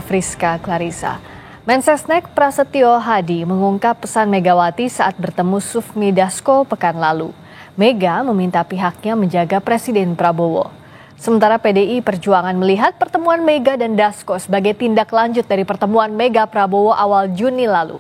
Friska Clarissa. Mensesnek Prasetyo Hadi mengungkap pesan Megawati saat bertemu Sufmi Dasko pekan lalu. Mega meminta pihaknya menjaga Presiden Prabowo. Sementara PDI Perjuangan melihat pertemuan Mega dan Dasko sebagai tindak lanjut dari pertemuan Mega Prabowo awal Juni lalu.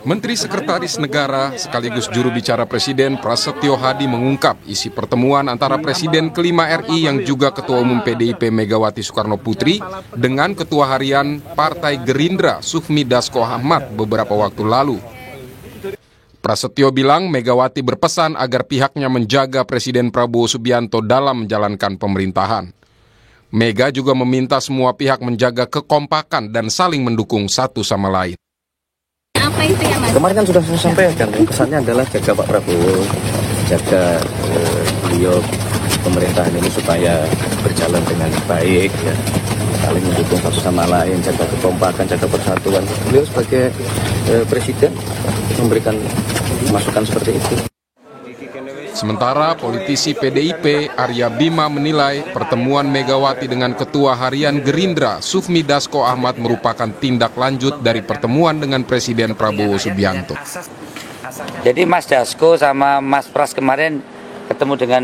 Menteri Sekretaris Negara sekaligus juru bicara Presiden Prasetyo Hadi mengungkap isi pertemuan antara Presiden kelima RI yang juga Ketua Umum PDIP Megawati Soekarno Putri dengan Ketua Harian Partai Gerindra Sufmi Dasko Ahmad beberapa waktu lalu. Prasetyo bilang Megawati berpesan agar pihaknya menjaga Presiden Prabowo Subianto dalam menjalankan pemerintahan. Mega juga meminta semua pihak menjaga kekompakan dan saling mendukung satu sama lain. Apa itu ya, Mas? Kemarin kan sudah saya sampaikan, pesannya adalah jaga Pak Prabowo, jaga beliau pemerintahan ini supaya berjalan dengan baik, ya, saling mendukung satu sama lain, jaga kekompakan, jaga persatuan. Beliau sebagai presiden memberikan masukan seperti itu. Sementara politisi PDIP Arya Bima menilai pertemuan Megawati dengan Ketua Harian Gerindra Sufmi Dasko Ahmad merupakan tindak lanjut dari pertemuan dengan Presiden Prabowo Subianto. Jadi Mas Dasko sama Mas Pras kemarin ketemu dengan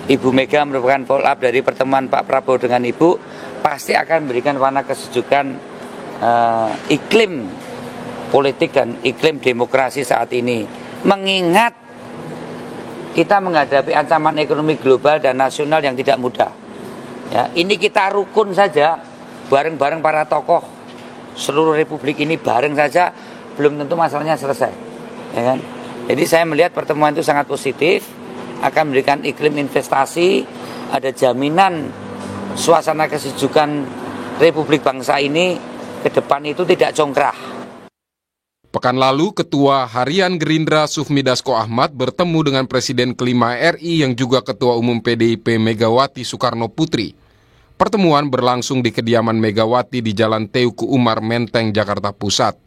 Ibu Mega merupakan follow up dari pertemuan Pak Prabowo dengan Ibu, pasti akan memberikan warna kesejukan iklim politik dan iklim demokrasi saat ini. Mengingat kita menghadapi ancaman ekonomi global dan nasional yang tidak mudah. Ya, ini kita rukun saja, bareng-bareng para tokoh seluruh republik ini bareng saja, belum tentu masalahnya selesai. Ya kan? Jadi saya melihat pertemuan itu sangat positif, akan memberikan iklim investasi, ada jaminan suasana kesejukan republik bangsa ini ke depan itu tidak congkrah. Pekan lalu, Ketua Harian Gerindra Sufmi Dasko Ahmad bertemu dengan Presiden kelima RI yang juga Ketua Umum PDIP Megawati Soekarno Putri. Pertemuan berlangsung di kediaman Megawati di Jalan Teuku Umar, Menteng, Jakarta Pusat.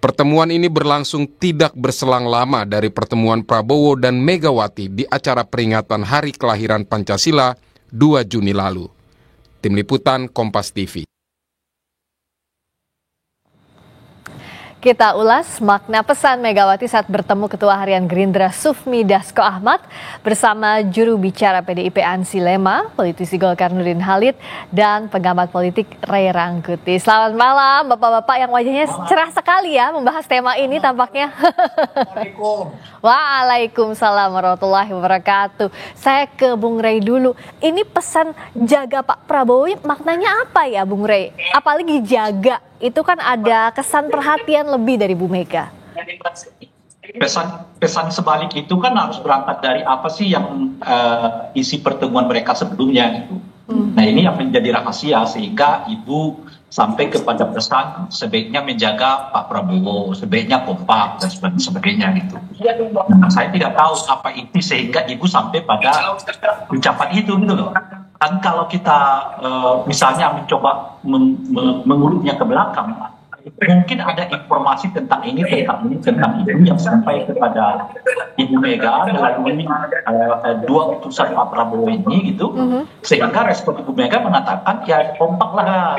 Pertemuan ini berlangsung tidak berselang lama dari pertemuan Prabowo dan Megawati di acara peringatan Hari Kelahiran Pancasila 2 Juni lalu. Tim Liputan Kompas TV. Kita ulas makna pesan Megawati saat bertemu Ketua Harian Gerindra Sufmi Dasko Ahmad bersama juru bicara PDIP Ansi Lema, politisi Golkar Nurdin Halid, dan pengamat politik Ray Rangkuti. Selamat malam Bapak-Bapak yang wajahnya cerah sekali ya membahas tema ini tampaknya. Waalaikumsalam warahmatullahi wabarakatuh. Saya ke Bung Ray dulu. Ini pesan jaga Pak Prabowo maknanya apa ya Bung Ray? Apalagi jaga. Itu kan ada kesan perhatian lebih dari Bu Mega. Pesan sebalik itu kan harus berangkat dari apa sih yang isi pertemuan mereka sebelumnya gitu. Nah ini yang menjadi rahasia sehingga Ibu sampai kepada pesan sebaiknya menjaga Pak Prabowo, sebaiknya kompak dan sebagainya gitu. Nah, saya tidak tahu apa itu sehingga Ibu sampai pada ucapan itu gitu loh. Kan kalau kita misalnya mencoba mengurutnya ke belakang, mungkin ada informasi tentang ini, tentang itu yang sampai kepada Ibu Mega melalui dua utusan Pak Prabowo ini gitu, sehingga respon Ibu Mega mengatakan ya kompaklah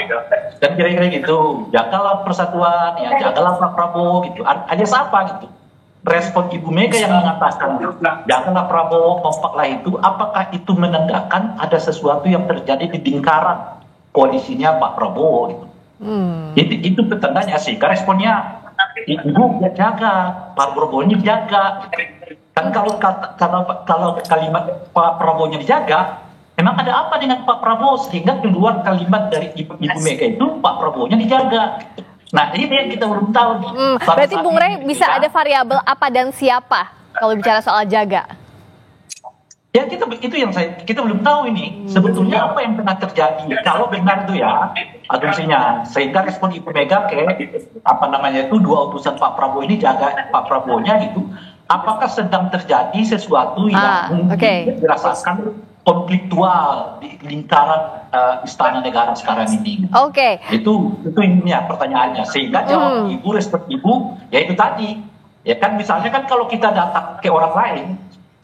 dan kira-kira gitu, jagalah persatuan, ya jagalah Pak Prabowo gitu, alias apa gitu. Respon Ibu Mega yang mengatakan janganlah Prabowo kompaklah itu, apakah itu menandakan ada sesuatu yang terjadi di lingkaran koalisinya Pak Prabowo gitu. Itu petandanya sehingga responnya Ibu jaga, Pak Prabowo dijaga. Kan kalau kalimat Pak Prabowo dijaga, memang ada apa dengan Pak Prabowo sehingga keluar kalimat dari Ibu Mega itu Pak Prabowo dijaga. Nah ini yang kita belum tahu nih. Berarti Bung Ray bisa ada variabel apa dan siapa kalau bicara soal jaga? Ya kita belum tahu ini sebetulnya apa yang pernah terjadi kalau benar itu ya asumsinya sehingga respon Ibu Mega ke dua utusan Pak Prabowo ini jaga Pak Prabowo-nya itu apakah sedang terjadi sesuatu yang mungkin dirasakan konfliktual di lingkaran istana negara sekarang ini. Itu ini ya pertanyaannya sehingga jawab Ibu, respon Ibu ya itu tadi ya kan misalnya kan kalau kita datang ke orang lain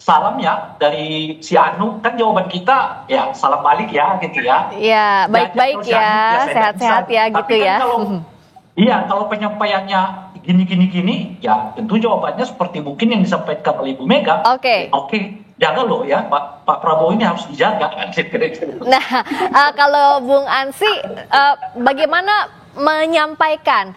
salam ya dari si Anu, kan jawaban kita ya salam balik ya gitu ya. Ya, baik-baik ya, sehat-sehat ya Tapi gitu kan ya. Kalau penyampaiannya gini, ya tentu jawabannya seperti mungkin yang disampaikan oleh Ibu Mega. Oke. Oke, jaga loh ya, Pak Prabowo ini harus dijaga. Nah, kalau Bung Ansi, bagaimana menyampaikan?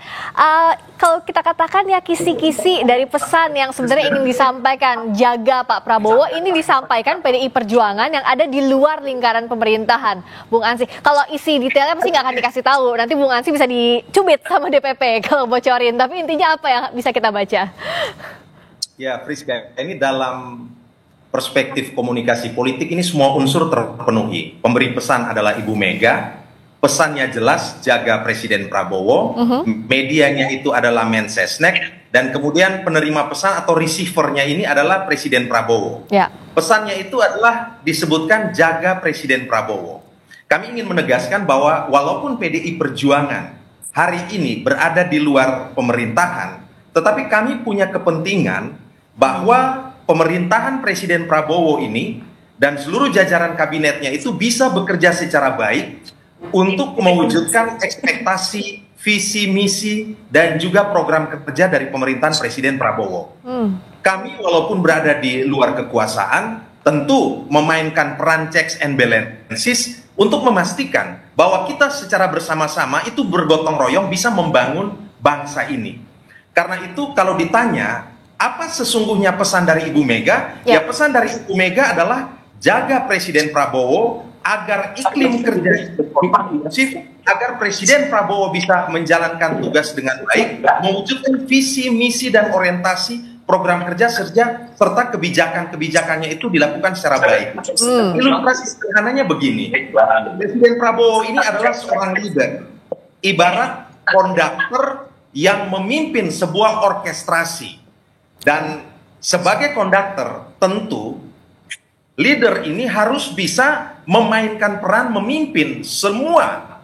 Kalau kita katakan ya kisi-kisi dari pesan yang sebenarnya ingin disampaikan jaga Pak Prabowo ini disampaikan PDI Perjuangan yang ada di luar lingkaran pemerintahan, Bung Ansi. Kalau isi detailnya pasti nggak akan dikasih tahu. Nanti Bung Ansi bisa dicubit sama DPP kalau bocorin. Tapi intinya apa yang bisa kita baca? Ya, Friska, ini dalam perspektif komunikasi politik ini semua unsur terpenuhi. Pemberi pesan adalah Ibu Mega. Pesannya jelas, jaga Presiden Prabowo, medianya itu adalah Mensesnek, dan kemudian penerima pesan atau receivernya ini adalah Presiden Prabowo. Ya. Pesannya itu adalah disebutkan jaga Presiden Prabowo. Kami ingin menegaskan bahwa walaupun PDI Perjuangan hari ini berada di luar pemerintahan, tetapi kami punya kepentingan bahwa pemerintahan Presiden Prabowo ini dan seluruh jajaran kabinetnya itu bisa bekerja secara baik untuk mewujudkan ekspektasi, visi, misi, dan juga program kerja dari pemerintahan Presiden Prabowo. Kami walaupun berada di luar kekuasaan, tentu memainkan peran checks and balances untuk memastikan bahwa kita secara bersama-sama itu bergotong royong bisa membangun bangsa ini. Karena itu kalau ditanya, apa sesungguhnya pesan dari Ibu Mega? Ya pesan dari Ibu Mega adalah jaga Presiden Prabowo, agar iklim kerja kondusif, agar Presiden Prabowo bisa menjalankan tugas dengan baik, mewujudkan visi, misi, dan orientasi program kerja serta kebijakan-kebijakannya itu dilakukan secara baik. Ilustrasi sederhananya begini, Presiden Prabowo ini adalah seorang leader, ibarat konduktor yang memimpin sebuah orkestrasi, dan sebagai konduktor tentu leader ini harus bisa memainkan peran memimpin semua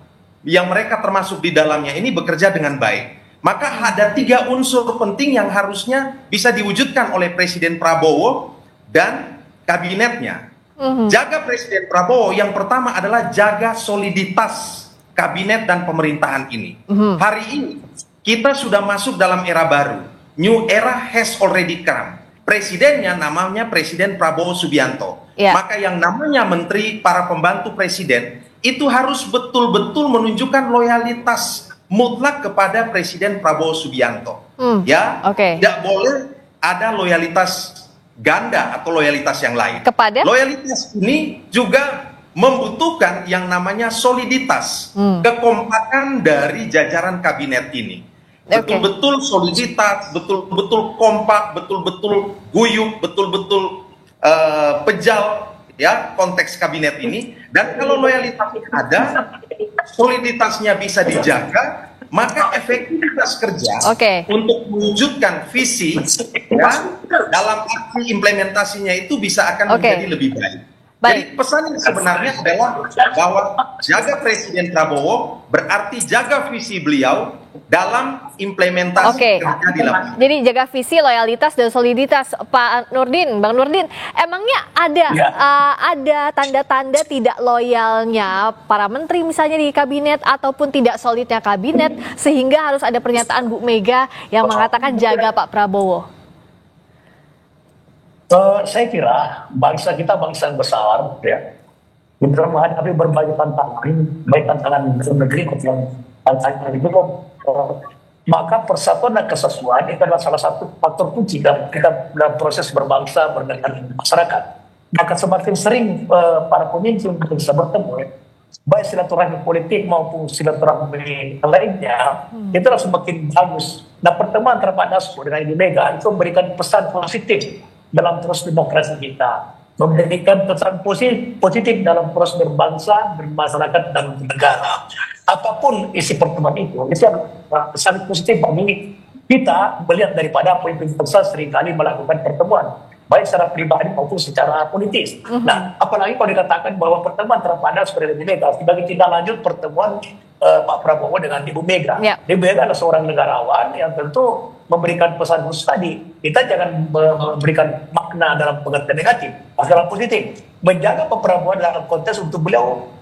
yang mereka termasuk di dalamnya ini bekerja dengan baik. Maka ada 3 unsur penting yang harusnya bisa diwujudkan oleh Presiden Prabowo dan kabinetnya. Jaga Presiden Prabowo yang pertama adalah jaga soliditas kabinet dan pemerintahan ini. Hari ini kita sudah masuk dalam era baru. New era has already come. Presidennya namanya Presiden Prabowo Subianto. Maka yang namanya menteri, para pembantu presiden itu harus betul-betul menunjukkan loyalitas mutlak kepada Presiden Prabowo Subianto. Tidak boleh ada loyalitas ganda atau loyalitas yang lain. Loyalitas ini juga membutuhkan yang namanya soliditas, kekompakan dari jajaran kabinet ini. Betul-betul soliditas, betul-betul kompak, betul-betul guyup, betul-betul pejal ya konteks kabinet ini. Dan kalau loyalitasnya ada, soliditasnya bisa dijaga, maka efektivitas kerja untuk mewujudkan visi ya, dalam aksi implementasinya itu bisa akan menjadi lebih baik. Jadi pesan yang sebenarnya adalah bahwa jaga Presiden Prabowo berarti jaga visi beliau dalam implementasi kerja di lapangan. Jadi jaga visi, loyalitas, dan soliditas. Pak Nurdin, Bang Nurdin, emangnya ada tanda-tanda tidak loyalnya para menteri misalnya di kabinet ataupun tidak solidnya kabinet sehingga harus ada pernyataan Bu Mega yang mengatakan jaga Pak Prabowo? Saya kira bangsa kita bangsa yang besar, ya. Kita menghadapi berbagai tantangan, baik tantangan dalam negeri maupun tantangan di luar. Maka persatuan dan kesatuan itu adalah salah satu faktor kunci dalam kita dalam proses berbangsa, bernegara, masyarakat. Maka semakin sering para pemimpin bisa bertemu, baik silaturahmi politik maupun silaturahmi lainnya, itu harus semakin bagus. Nah, pertemuan antara Pak Dasko dengan Ibu Mega itu memberikan pesan positif dalam proses demokrasi kita, memberikan pesan positif dalam proses berbangsa, bermasyarakat, dan negara. Apapun isi pertemuan itu pesan positif bagi kita melihat daripada pemimpin bangsa seringkali melakukan pertemuan, baik secara pribadi maupun secara politis. Nah, apalagi kalau dikatakan bahwa pertemuan antara Pak Dasko dan Ibu Mega sebagai tindak lanjut pertemuan Pak Prabowo dengan Ibu Mega. Ya. Ibu Mega adalah seorang negarawan yang tentu memberikan pesan khusus tadi. Kita jangan memberikan makna dalam pengertian negatif, dalam positif. Menjaga Pak Prabowo dalam konteks untuk beliau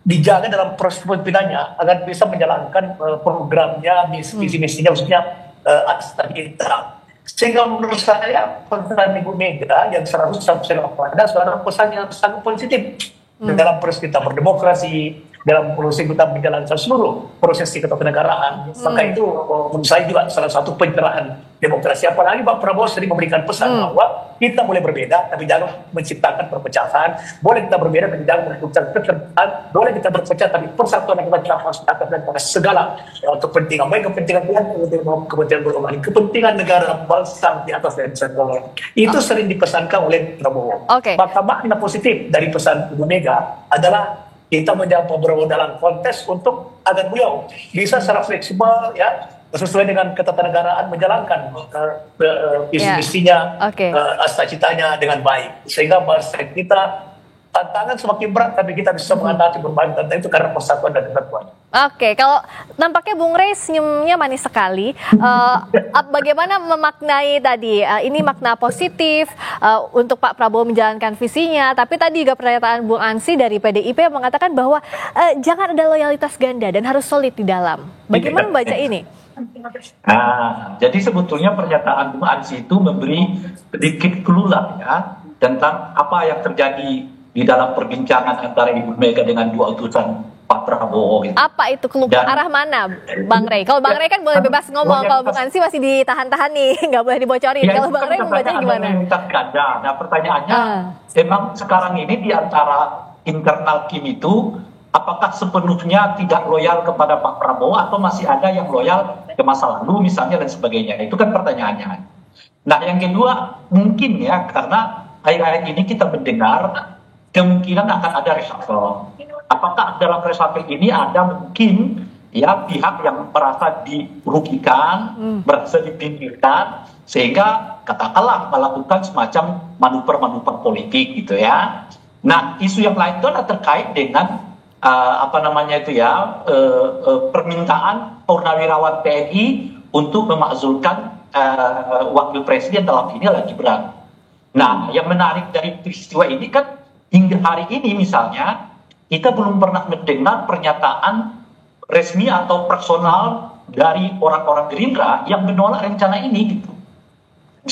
dijaga dalam proses pemimpinannya agar bisa menjalankan programnya, misi-misinya, khususnya atas kita. Sehingga menurut saya pesan Ibu Mega yang 100% ada suara pesan yang sangat positif dalam proses kita berdemokrasi, dalam proses kita menjalankan seluruh proses ketatanegaraan. Maka itu menurut saya juga salah satu pencerahan demokrasi. Apalagi Pak Prabowo sering memberikan pesan bahwa kita boleh berbeda tapi jangan menciptakan perpecahan. Boleh kita berbeda tapi jangan menciptakan kekerabatan. Boleh kita berpecah tapi persatuan yang kita harus dan pada segala untuk kepentingan baik, kepentingan kepentingan global, kepentingan negara bangsa di atas dan segala. Itu sering dipesankan oleh Prabowo. Maka makna positif dari pesan Ibu Mega adalah kita menjawab Pak Prabowo dalam konteks untuk agar beliau bisa secara fleksibel ya sesuai dengan ketatanegaraan menjalankan visi-misinya, cita-citanya dengan baik sehingga bangsa kita tantangan semakin berat tapi kita bisa menghadapi berbagai tantangan itu karena persatuan dan kesatuan. Kalau nampaknya Bung Rey senyumnya manis sekali. Bagaimana memaknai tadi? Ini makna positif untuk Pak Prabowo menjalankan visinya. Tapi tadi juga pernyataan Bung Ansy dari PDIP mengatakan bahwa jangan ada loyalitas ganda dan harus solid di dalam. Bagaimana membaca ini? Jadi sebetulnya pernyataan Bung Ansy itu memberi sedikit clue ya tentang apa yang terjadi di dalam perbincangan antara Ibu Mega dengan dua utusan Pak Prabowo. Apa itu clue? Arah mana, Bang Rey? Kalau Bang Rey kan boleh bebas ngomong, kalau Bung Ansy masih ditahan-tahan nih, nggak boleh dibocorin. Kalau Bang Rey membacanya gimana? Nah, pertanyaannya, emang sekarang ini di antara internal Kim itu, apakah sepenuhnya tidak loyal kepada Pak Prabowo atau masih ada yang loyal ke masa lalu misalnya dan sebagainya? Itu kan pertanyaannya. Nah, yang kedua mungkin ya karena akhir-akhir ini kita mendengar kemungkinan akan ada reshuffle. Apakah dalam reshuffle ini ada mungkin ya pihak yang merasa dirugikan, merasa dipinggirkan, sehingga katakanlah melakukan semacam manuver-manuver politik gitu ya. Nah, isu yang lain itu adalah terkait dengan permintaan purnawirawan TNI untuk memakzulkan wakil presiden dalam ini adalah Gibran. Nah, yang menarik dari peristiwa ini kan hingga hari ini misalnya kita belum pernah mendengar pernyataan resmi atau personal dari orang-orang Gerindra yang menolak rencana ini gitu.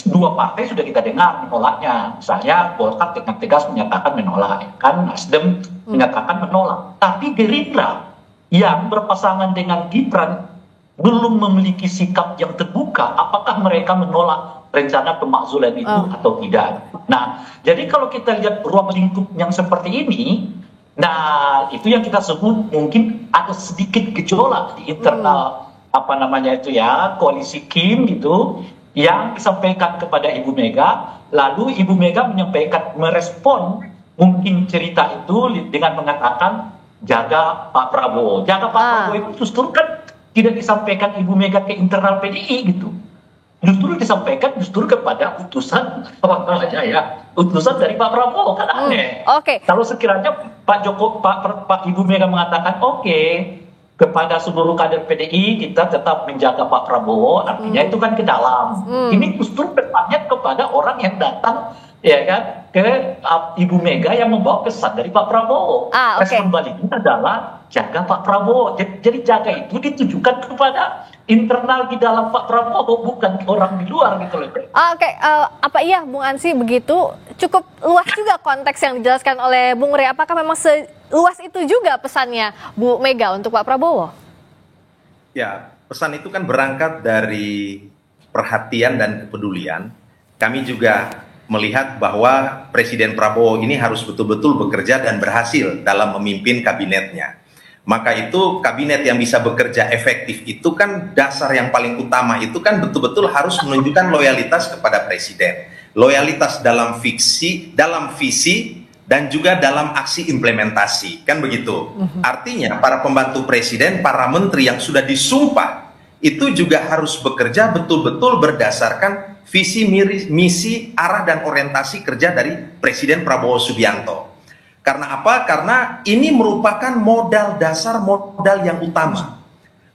Dua partai sudah kita dengar menolaknya. Misalnya Golkar dengan tegas menyatakan menolak, kan Nasdem menyatakan menolak. Tapi Gerindra yang berpasangan dengan Gibran belum memiliki sikap yang terbuka. Apakah mereka menolak rencana pemakzulan itu atau tidak? Nah, jadi kalau kita lihat ruang lingkup yang seperti ini, nah itu yang kita sebut mungkin ada sedikit gejolak di internal koalisi Kim gitu, yang disampaikan kepada Ibu Mega, lalu Ibu Mega merespon mungkin cerita itu dengan mengatakan jaga Pak Prabowo. Jaga Pak Prabowo itu justru kan tidak disampaikan Ibu Mega ke internal PDI gitu. Justru disampaikan kepada utusan dari Pak Prabowo, kan aneh. Kalau sekiranya Pak Ibu Mega mengatakan kepada seluruh kader PDI kita tetap menjaga Pak Prabowo, artinya itu kan ke dalam. Ini justru bertanya kepada orang yang datang ya kan ke Ibu Mega yang membawa pesan dari Pak Prabowo. Respon baliknya adalah jaga Pak Prabowo. Jadi jaga itu ditujukan kepada internal di dalam Pak Prabowo, bukan orang di luar gitu loh. Apa iya Bung Ansy begitu? Cukup luas juga konteks yang dijelaskan oleh Bung Rey. Apakah memang seluas itu juga pesannya Bu Mega untuk Pak Prabowo? Ya, pesan itu kan berangkat dari perhatian dan kepedulian. Kami juga melihat bahwa Presiden Prabowo ini harus betul-betul bekerja dan berhasil dalam memimpin kabinetnya. Maka itu kabinet yang bisa bekerja efektif itu kan dasar yang paling utama itu kan betul-betul harus menunjukkan loyalitas kepada presiden. Loyalitas dalam visi dan juga dalam aksi implementasi, kan begitu. Artinya para pembantu presiden, para menteri yang sudah disumpah itu juga harus bekerja betul-betul berdasarkan visi, misi, arah dan orientasi kerja dari Presiden Prabowo Subianto. Karena apa? Karena ini merupakan modal dasar, modal yang utama.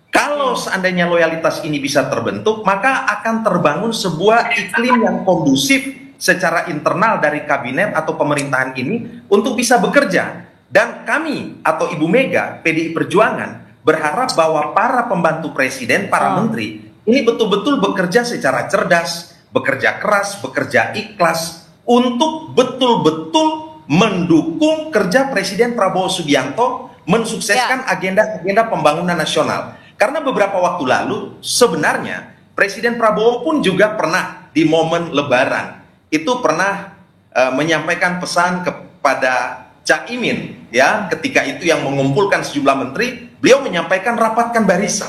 Kalau seandainya loyalitas ini bisa terbentuk, maka akan terbangun sebuah iklim yang kondusif secara internal dari kabinet atau pemerintahan ini untuk bisa bekerja. Dan kami atau Ibu Mega, PDI Perjuangan, berharap bahwa para pembantu presiden, para menteri, ini betul-betul bekerja secara cerdas, bekerja keras, bekerja ikhlas, untuk betul-betul mendukung kerja Presiden Prabowo Subianto mensukseskan agenda-agenda pembangunan nasional. Karena beberapa waktu lalu sebenarnya Presiden Prabowo pun juga pernah di momen Lebaran itu pernah menyampaikan pesan kepada Cak Imin, ya, ketika itu yang mengumpulkan sejumlah menteri, beliau menyampaikan rapatkan barisan.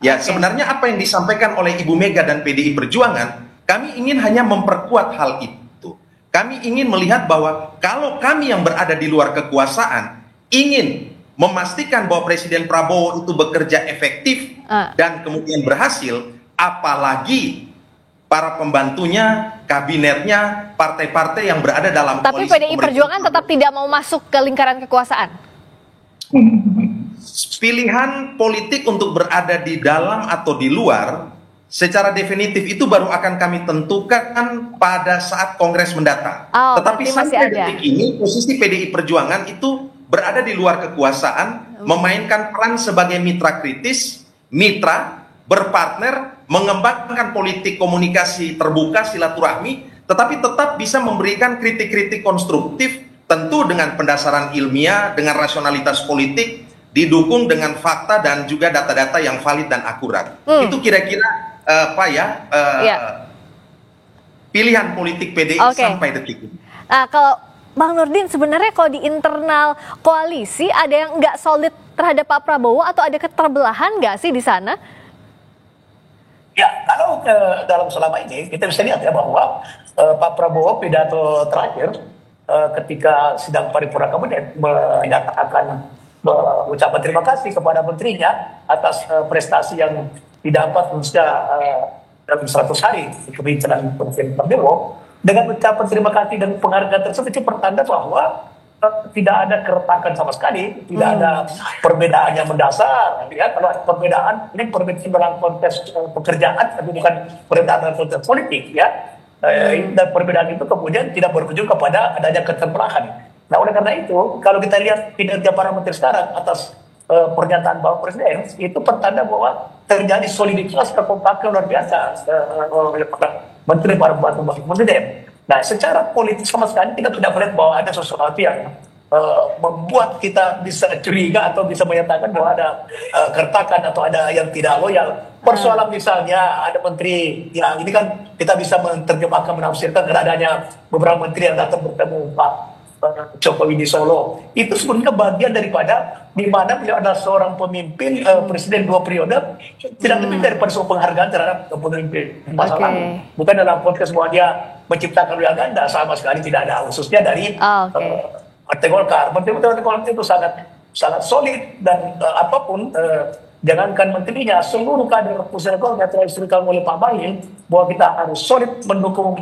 Ya, sebenarnya apa yang disampaikan oleh Ibu Mega dan PDI Perjuangan, kami ingin hanya memperkuat hal itu. Kami ingin melihat bahwa kalau kami yang berada di luar kekuasaan ingin memastikan bahwa Presiden Prabowo itu bekerja efektif dan kemudian berhasil, apalagi para pembantunya, kabinetnya, partai-partai yang berada dalam Tapi PDI Perjuangan tetap tidak mau masuk ke lingkaran kekuasaan. Pilihan politik untuk berada di dalam atau di luar secara definitif itu baru akan kami tentukan pada saat Kongres mendatang. Tetapi sampai detik ini posisi PDI Perjuangan itu berada di luar kekuasaan, memainkan peran sebagai mitra kritis, mitra, berpartner, mengembangkan politik komunikasi terbuka, silaturahmi, tetapi tetap bisa memberikan kritik-kritik konstruktif, tentu dengan pendasaran ilmiah, dengan rasionalitas politik, didukung dengan fakta dan juga data-data yang valid dan akurat. Itu kira-kira pilihan politik PDI sampai detik ini. Kalau Bang Nurdin, sebenarnya kalau di internal koalisi ada yang nggak solid terhadap Pak Prabowo atau ada keterbelahan nggak sih di sana? Ya, kalau dalam selama ini kita bisa lihat ya bahwa Pak Prabowo pidato terakhir ketika sidang paripurna kabinet menyatakan mengucapkan terima kasih kepada menterinya atas prestasi yang didapat khususnya dalam 100 hari kepemimpinan Presiden Prabowo. Dengan ucapan terima kasih dan penghargaan tersebut itu pertanda bahwa tidak ada keretakan sama sekali, tidak ada perbedaan yang mendasar. Ya, kalau ada perbedaan, ini perbedaan dalam konteks pekerjaan, tapi bukan perbedaan dalam konteks politik. Ya, dan perbedaan itu kemudian tidak berujung kepada adanya keterbelahan. Nah, oleh karena itu, kalau kita lihat kinerja para menteri sekarang atas pernyataan Bapak Presiden, itu pertanda bahwa terjadi soliditas kekompakan luar biasa oleh para menteri, para pembantu presiden. Nah, secara politik sama sekali kita tidak melihat bahwa ada sesuatu yang membuat kita bisa curiga atau bisa menyatakan bahwa ada keretakan atau ada yang tidak loyal. Persoalan misalnya ada menteri yang ini kan kita bisa menerjemahkan, menafsirkan karena adanya beberapa menteri yang datang bertemu Pak Jokowi di Solo. Itu sebenarnya bagian daripada di mana beliau adalah seorang pemimpin presiden 2 periode, tidak lebih daripada sebuah penghargaan terhadap pemimpin masa lalu. Bukan dalam konteks bahwa dia menciptakan agenda, sama sekali tidak ada, khususnya dari Partai Golkar. Partai Golkar itu sangat solid dan apapun jangankan menterinya, seluruh kader pusat Golkar telah diinstruksikan oleh Pak Bahlil bahwa kita harus solid mendukung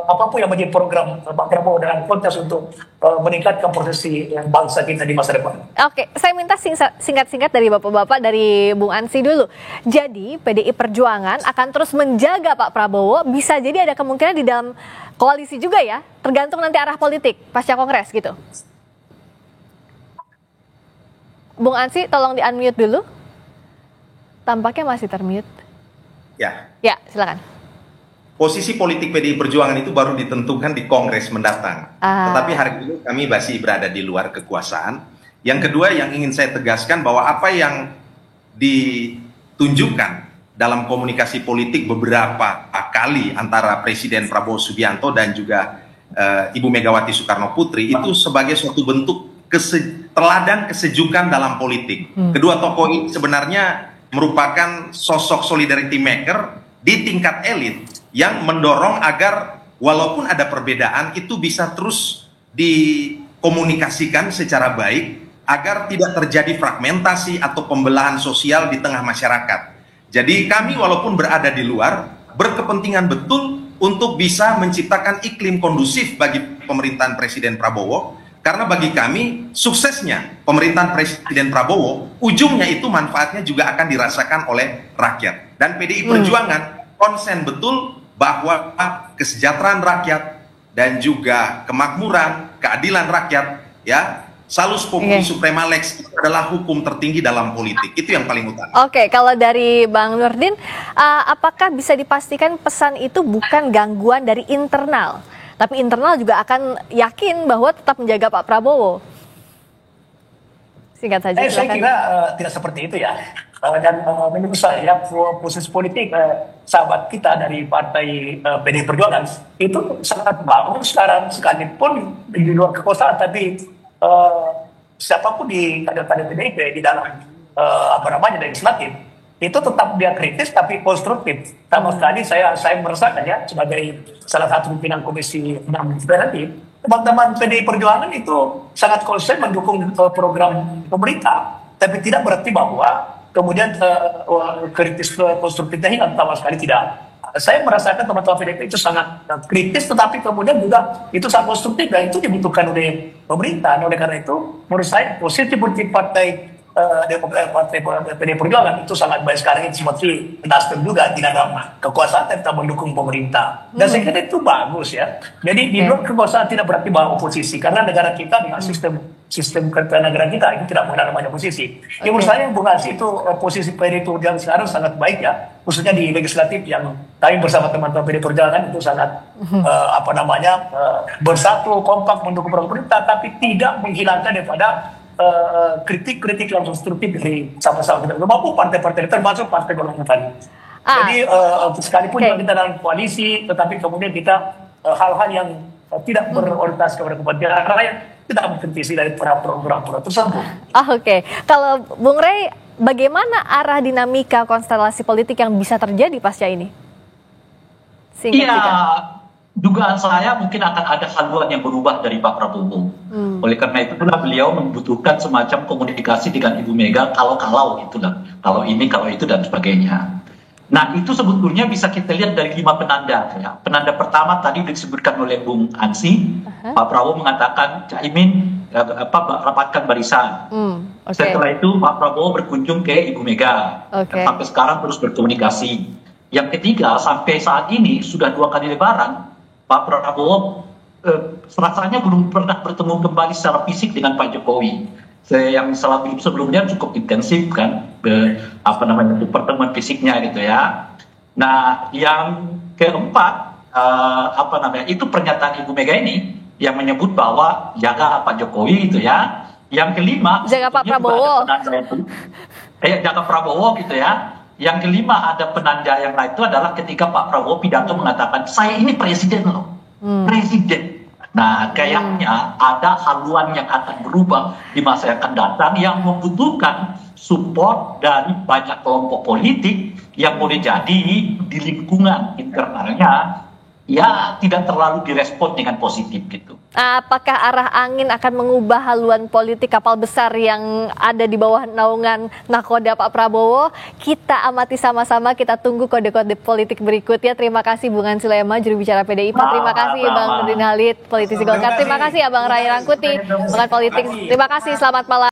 apapun yang menjadi program Pak Prabowo dalam konteks untuk meningkatkan posisi bangsa kita di masa depan. Oke, saya minta singkat-singkat dari Bapak-Bapak, dari Bung Ansi dulu. Jadi PDI Perjuangan akan terus menjaga Pak Prabowo, bisa jadi ada kemungkinan di dalam koalisi juga ya, tergantung nanti arah politik pasca Kongres gitu. Bung Ansi, tolong di-unmute dulu. Tampaknya masih termute. Ya. Ya, silakan. Posisi politik PDI Perjuangan itu baru ditentukan di Kongres mendatang. Tetapi hari ini kami masih berada di luar kekuasaan. Yang kedua yang ingin saya tegaskan bahwa apa yang ditunjukkan dalam komunikasi politik beberapa kali antara Presiden Prabowo Subianto dan juga Ibu Megawati Soekarno Putri itu sebagai suatu bentuk teladan kesejukan dalam politik. Kedua tokoh ini sebenarnya merupakan sosok solidarity maker di tingkat elit yang mendorong agar walaupun ada perbedaan itu bisa terus dikomunikasikan secara baik agar tidak terjadi fragmentasi atau pembelahan sosial di tengah masyarakat. Jadi kami walaupun berada di luar berkepentingan betul untuk bisa menciptakan iklim kondusif bagi pemerintahan Presiden Prabowo, Karena bagi kami suksesnya pemerintahan Presiden Prabowo, ujungnya itu manfaatnya juga akan dirasakan oleh rakyat. Dan PDI Perjuangan konsen betul bahwa kesejahteraan rakyat dan juga kemakmuran, keadilan rakyat, ya, salus populi suprema lex itu adalah hukum tertinggi dalam politik. Itu yang paling utama. Oke, kalau dari Bang Nurdin, apakah bisa dipastikan pesan itu bukan gangguan dari internal? Tapi internal juga akan yakin bahwa tetap menjaga Pak Prabowo. Singkat saja. Saya kira tidak seperti itu ya. Dan menurut saya posisi politik sahabat kita dari partai PDI Perjuangan itu sangat bagus sekarang, sekalipun di luar kekuasaan, tapi siapapun di kader-kader PDIP di dalam legislatif itu tetap dia kritis tapi konstruktif. Sama sekali saya merasakan ya sebagai salah satu pimpinan Komisi 6 DPR RI, teman-teman PDI Perjuangan itu sangat konsen mendukung program pemerintah, tapi tidak berarti bahwa kemudian kritis konstruktifnya hilang, sama sekali tidak. Saya merasakan teman-teman PDIP itu sangat kritis, tetapi kemudian juga itu sangat konstruktif dan itu dibutuhkan oleh pemerintah. Oleh karena itu, menurut saya posisi politik partai PDI Perjuangan itu sangat baik sekarang. Ini seperti Nasdem juga tidak ada kekuasaan tetap mendukung pemerintah. Dan saya kira itu bagus ya. Jadi di luar kekuasaan tidak berarti bahwa oposisi, karena negara kita dengan sistem negara kita itu tidak mengenal namanya oposisi. Ya, menurut saya Bung Asi itu posisi PDI Perjuangan sekarang sangat baik ya, khususnya di legislatif yang kami bersama teman-teman PDI Perjuangan itu sangat bersatu kompak mendukung pemerintah, tapi tidak menghilangkan daripada kritik-kritik yang konstruktif dari sama-sama kita maupun partai-partai termasuk partai golongan tadi. Jadi sekalipun kita dalam koalisi, tetapi kemudian kita hal-hal yang tidak berorientasi kepada kepentingan rakyat tidak mengkritisi dari program tersebut. Oke. Kalau Bung Rey, bagaimana arah dinamika konstelasi politik yang bisa terjadi pasca ini? Dugaan saya mungkin akan ada haluan yang berubah dari Pak Prabowo. Oleh karena itu beliau membutuhkan semacam komunikasi dengan Ibu Mega kalau itulah, kalau ini, kalau itu dan sebagainya. Nah, itu sebetulnya bisa kita lihat dari 5 penanda. Ya. Penanda pertama tadi disebutkan oleh Bung Ansi, Pak Prabowo mengatakan Caimin rapatkan barisan. Setelah itu Pak Prabowo berkunjung ke Ibu Mega. Sampai sekarang terus berkomunikasi. Yang ketiga, sampai saat ini sudah 2 kali lebaran, Pak Prabowo rasanya belum pernah bertemu kembali secara fisik dengan Pak Jokowi. Yang sebelumnya cukup intensif kan, pertemuan fisiknya gitu ya. Nah, yang keempat, itu pernyataan Ibu Mega ini yang menyebut bahwa jaga Pak Jokowi gitu ya. Yang kelima, jaga Pak Prabowo. Jaga Prabowo gitu ya. Yang kelima ada penanda yang lain itu adalah ketika Pak Prabowo pidato mengatakan saya ini presiden loh, presiden. Nah, kayaknya ada haluan yang akan berubah di masa yang akan datang yang membutuhkan support dari banyak kelompok politik yang boleh jadi di lingkungan internalnya ya tidak terlalu direspon dengan positif gitu. Apakah arah angin akan mengubah haluan politik kapal besar yang ada di bawah naungan nakoda Pak Prabowo? Kita amati sama-sama, kita tunggu kode-kode politik berikutnya. Terima kasih Bung Ansi Lema, juru bicara PDIP. Terima kasih Bang Nurdin Halid, politisi Golkar. Terima kasih Abang Ray Rangkuti, pengamat politik. Terima kasih, selamat malam.